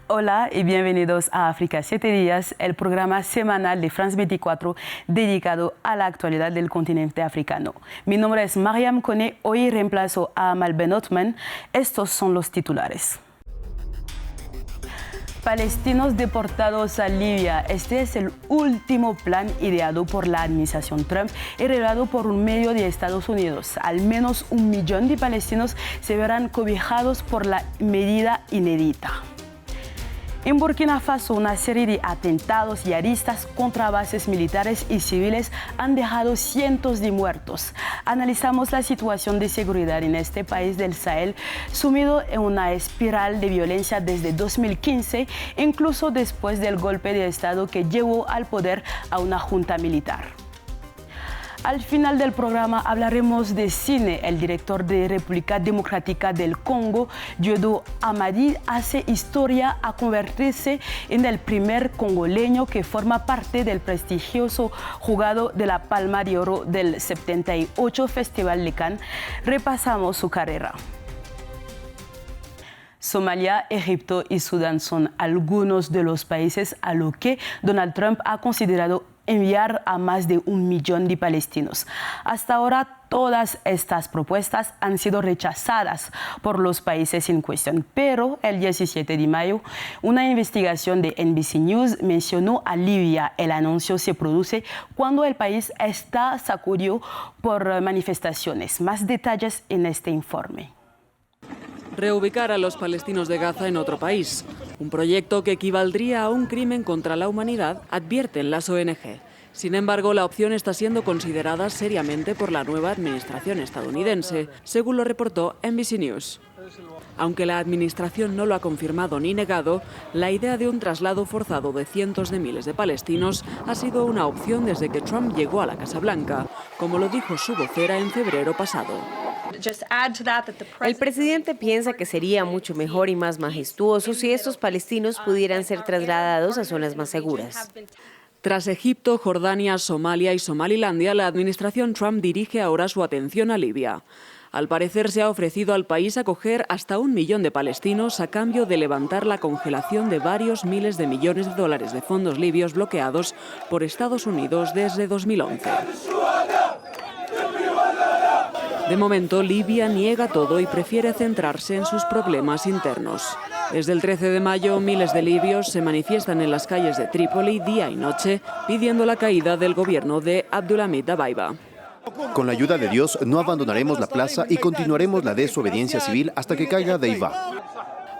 Hola y bienvenidos a África 7 días, el programa semanal de France 24 dedicado a la actualidad del continente africano. Mi nombre es Mariam Kone, hoy reemplazo a Amal Ben Othman. Estos son los titulares. Palestinos deportados a Libia. Este es el último plan ideado por la administración Trump y revelado por un medio de Estados Unidos. Al menos 1 millón de palestinos se verán cobijados por la medida inédita. En Burkina Faso, una serie de atentados yihadistas contra bases militares y civiles han dejado cientos de muertos. Analizamos la situación de seguridad en este país del Sahel, sumido en una espiral de violencia desde 2015, incluso después del golpe de Estado que llevó al poder a una junta militar. Al final del programa hablaremos de cine. El director de República Democrática del Congo, Dieudo Amadi, hace historia a convertirse en el primer congoleño que forma parte del prestigioso jurado de la Palma de Oro del 78 Festival de Cannes. Repasamos su carrera. Somalia, Egipto y Sudán son algunos de los países a los que Donald Trump ha considerado enviar a más de 1 millón de palestinos. Hasta ahora, todas estas propuestas han sido rechazadas por los países en cuestión, pero el 17 de mayo, una investigación de NBC News mencionó a Libia. El anuncio se produce cuando el país está sacudido por manifestaciones. Más detalles en este informe. Reubicar a los palestinos de Gaza en otro país, un proyecto que equivaldría a un crimen contra la humanidad, advierten las ONG. Sin embargo, la opción está siendo considerada seriamente por la nueva administración estadounidense, según lo reportó NBC News. Aunque la administración no lo ha confirmado ni negado, la idea de un traslado forzado de cientos de miles de palestinos ha sido una opción desde que Trump llegó a la Casa Blanca, como lo dijo su vocera en febrero pasado. El presidente piensa que sería mucho mejor y más majestuoso si estos palestinos pudieran ser trasladados a zonas más seguras. Tras Egipto, Jordania, Somalia y Somalilandia, la administración Trump dirige ahora su atención a Libia. Al parecer se ha ofrecido al país acoger hasta 1 millón de palestinos a cambio de levantar la congelación de varios miles de millones de dólares de fondos libios bloqueados por Estados Unidos desde 2011. De momento, Libia niega todo y prefiere centrarse en sus problemas internos. Desde el 13 de mayo, miles de libios se manifiestan en las calles de Trípoli día y noche pidiendo la caída del gobierno de Abdulhamid Dabaiba. Con la ayuda de Dios, no abandonaremos la plaza y continuaremos la desobediencia civil hasta que caiga Dabaiba.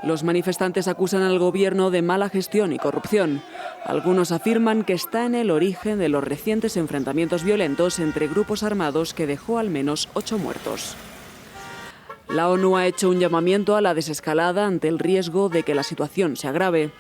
Los manifestantes acusan al gobierno de mala gestión y corrupción. Algunos afirman que está en el origen de los recientes enfrentamientos violentos entre grupos armados que dejó al menos 8 muertos. La ONU ha hecho un llamamiento a la desescalada ante el riesgo de que la situación se agrave.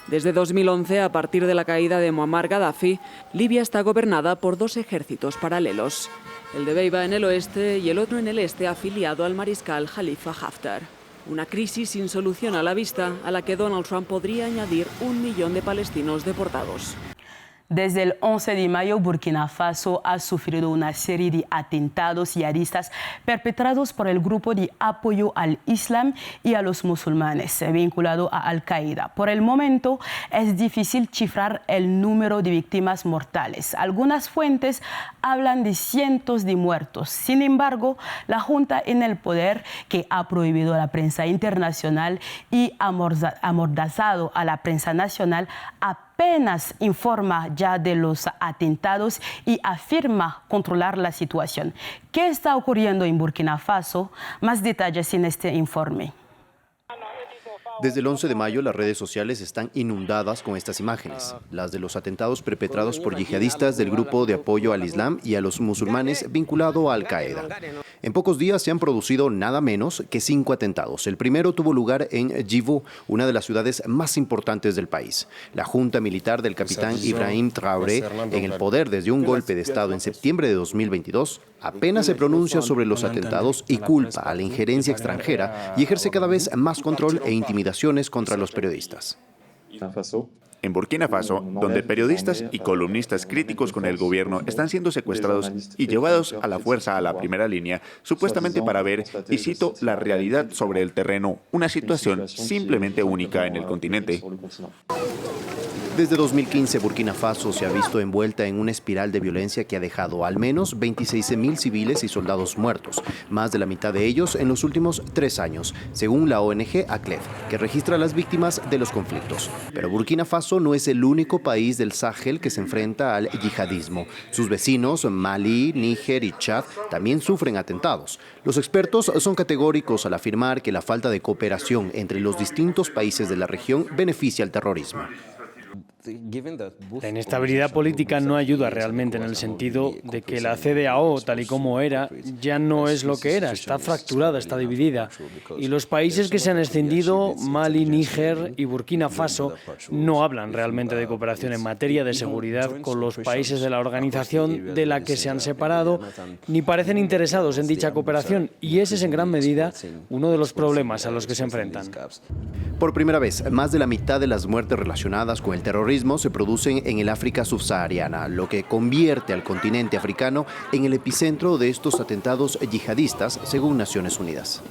Desde 2011, a partir de la caída de Muammar Gaddafi, Libia está gobernada por 2 ejércitos paralelos. El de Dabaiba en el oeste y el otro en el este, afiliado al mariscal Khalifa Haftar. Una crisis sin solución a la vista, a la que Donald Trump podría añadir 1 millón de palestinos deportados. Desde el 11 de mayo, Burkina Faso ha sufrido una serie de atentados yihadistas perpetrados por el grupo de apoyo al Islam y a los musulmanes, vinculado a Al-Qaeda. Por el momento, es difícil cifrar el número de víctimas mortales. Algunas fuentes hablan de cientos de muertos. Sin embargo, la junta en el poder, que ha prohibido a la prensa internacional y amordazado a la prensa nacional, apenas informa ya de los atentados y afirma controlar la situación. ¿Qué está ocurriendo en Burkina Faso? Más detalles en este informe. Desde el 11 de mayo, las redes sociales están inundadas con estas imágenes, las de los atentados perpetrados por yihadistas del grupo de apoyo al Islam y a los musulmanes vinculado a Al-Qaeda. En pocos días se han producido nada menos que 5 atentados. El primero tuvo lugar en Djibouti, una de las ciudades más importantes del país. La junta militar del capitán Ibrahim Traoré, en el poder desde un golpe de Estado en septiembre de 2022, apenas se pronuncia sobre los atentados y culpa a la injerencia extranjera y ejerce cada vez más control e intimidaciones contra los periodistas. En Burkina Faso, donde periodistas y columnistas críticos con el gobierno están siendo secuestrados y llevados a la fuerza a la primera línea, supuestamente para ver, y cito, la realidad sobre el terreno, una situación simplemente única en el continente. Desde 2015, Burkina Faso se ha visto envuelta en una espiral de violencia que ha dejado al menos 26.000 civiles y soldados muertos, más de la mitad de ellos en los últimos 3 años, según la ONG ACLED, que registra las víctimas de los conflictos. Pero Burkina Faso no es el único país del Sahel que se enfrenta al yihadismo. Sus vecinos, Mali, Níger y Chad, también sufren atentados. Los expertos son categóricos al afirmar que la falta de cooperación entre los distintos países de la región beneficia al terrorismo. La inestabilidad política no ayuda realmente en el sentido de que la CEDEAO, tal y como era, ya no es lo que era, está fracturada, está dividida. Y los países que se han escindido, Mali, Níger y Burkina Faso, no hablan realmente de cooperación en materia de seguridad con los países de la organización de la que se han separado, ni parecen interesados en dicha cooperación, y ese es en gran medida uno de los problemas a los que se enfrentan. Por primera vez, más de la mitad de las muertes relacionadas con el terrorismo se producen en el África subsahariana, lo que convierte al continente africano en el epicentro de estos atentados yihadistas, según Naciones Unidas.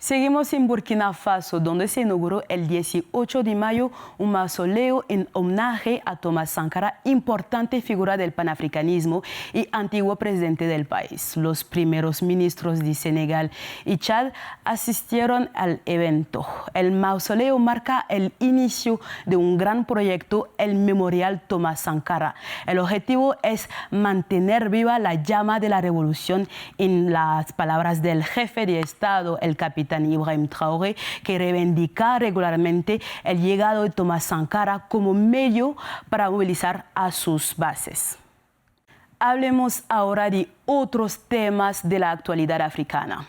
Seguimos en Burkina Faso, donde se inauguró el 18 de mayo un mausoleo en homenaje a Thomas Sankara, importante figura del panafricanismo y antiguo presidente del país. Los primeros ministros de Senegal y Chad asistieron al evento. El mausoleo marca el inicio de un gran proyecto, el Memorial Thomas Sankara. El objetivo es mantener viva la llama de la revolución, en las palabras del jefe de Estado, el capitán Ibrahim Traoré, que reivindica regularmente el legado de Thomas Sankara como medio para movilizar a sus bases. Hablemos ahora de otros temas de la actualidad africana.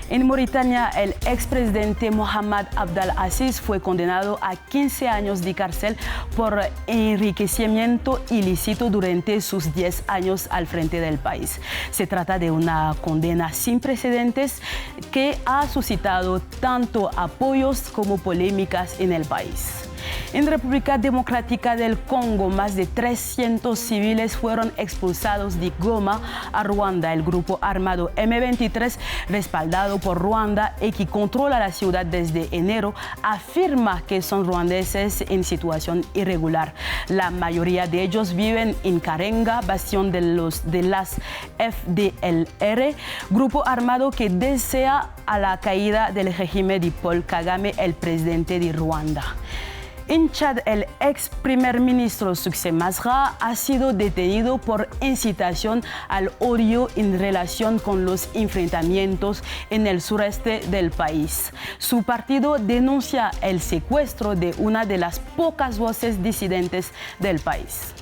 En Mauritania, el expresidente Mohamed Abdel Aziz fue condenado a 15 años de cárcel por enriquecimiento ilícito durante sus 10 años al frente del país. Se trata de una condena sin precedentes que ha suscitado tanto apoyos como polémicas en el país. En República Democrática del Congo, más de 300 civiles fueron expulsados de Goma a Ruanda. El grupo armado M23, respaldado por Ruanda y que controla la ciudad desde enero, afirma que son ruandeses en situación irregular. La mayoría de ellos viven en Karenga, bastión de las FDLR, grupo armado que desea a la caída del régimen de Paul Kagame, el presidente de Ruanda. En Chad, el ex primer ministro Sucé Masra ha sido detenido por incitación al odio en relación con los enfrentamientos en el sureste del país. Su partido denuncia el secuestro de una de las pocas voces disidentes del país.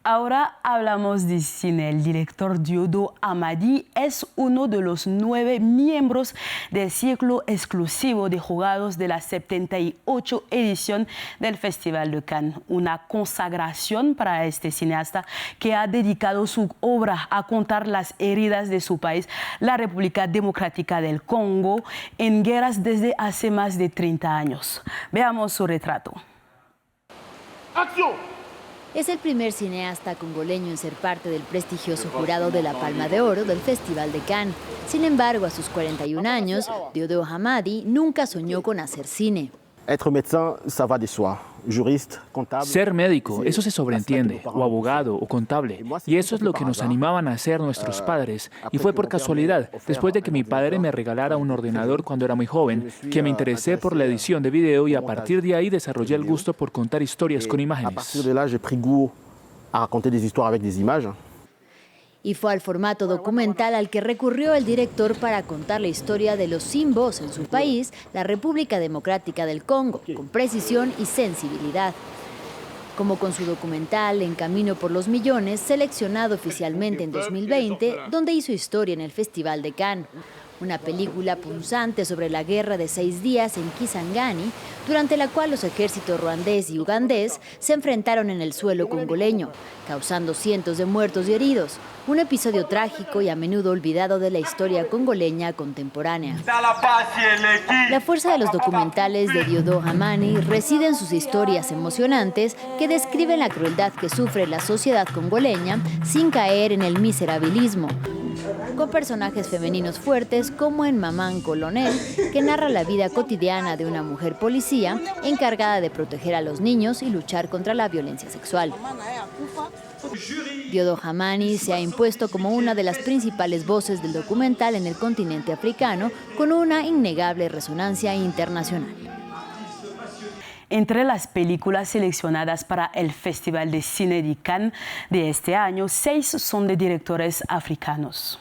Ahora hablamos de cine. El director Diodo Hamady es uno de los 9 miembros del ciclo exclusivo de jurados de la 78 edición del Festival de Cannes. Una consagración para este cineasta que ha dedicado su obra a contar las heridas de su país, la República Democrática del Congo, en guerras desde hace más de 30 años. Veamos su retrato. ¡Acción! Es el primer cineasta congoleño en ser parte del prestigioso jurado de la Palma de Oro del Festival de Cannes. Sin embargo, a sus 41 años, Diodo Hamady nunca soñó con hacer cine. Ser médico, eso se sobreentiende, o abogado, o contable, y eso es lo que nos animaban a hacer nuestros padres. Y fue por casualidad, después de que mi padre me regalara un ordenador cuando era muy joven, que me interesé por la edición de video y a partir de ahí desarrollé el gusto por contar historias con imágenes. Y fue al formato documental al que recurrió el director para contar la historia de los sin voz en su país, la República Democrática del Congo, con precisión y sensibilidad. Como con su documental En Camino por los Millones, seleccionado oficialmente en 2020, donde hizo historia en el Festival de Cannes. una película punzante sobre la guerra de 6 días en Kisangani, durante la cual los ejércitos ruandés y ugandés se enfrentaron en el suelo congoleño, causando cientos de muertos y heridos. Un episodio trágico y a menudo olvidado de la historia congoleña contemporánea. La fuerza de los documentales de Diodo Hamani reside en sus historias emocionantes que describen la crueldad que sufre la sociedad congoleña sin caer en el miserabilismo, con personajes femeninos fuertes como en Mamán Colonel, que narra la vida cotidiana de una mujer policía encargada de proteger a los niños y luchar contra la violencia sexual. Diodo Hamani se ha impuesto como una de las principales voces del documental en el continente africano, con una innegable resonancia internacional. Entre las películas seleccionadas para el Festival de Cine de Cannes de este año, 6 son de directores africanos.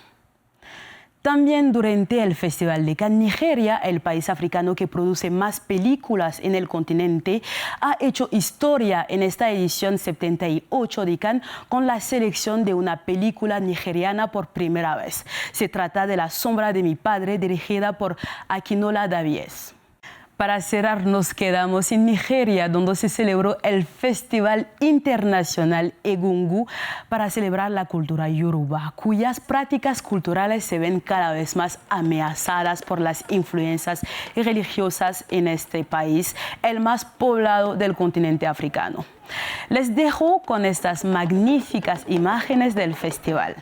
También durante el Festival de Cannes, Nigeria, el país africano que produce más películas en el continente, ha hecho historia en esta edición 78 de Cannes con la selección de una película nigeriana por primera vez. Se trata de La sombra de mi padre, dirigida por Akinola Davies. Para cerrar, nos quedamos en Nigeria, donde se celebró el Festival Internacional Egungun para celebrar la cultura yoruba, cuyas prácticas culturales se ven cada vez más amenazadas por las influencias religiosas en este país, el más poblado del continente africano. Les dejo con estas magníficas imágenes del festival.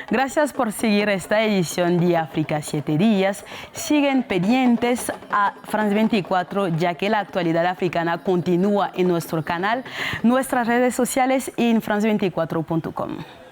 Gracias por seguir esta edición de África 7 días. Siguen pendientes a France 24, ya que la actualidad africana continúa en nuestro canal, nuestras redes sociales y en france24.com.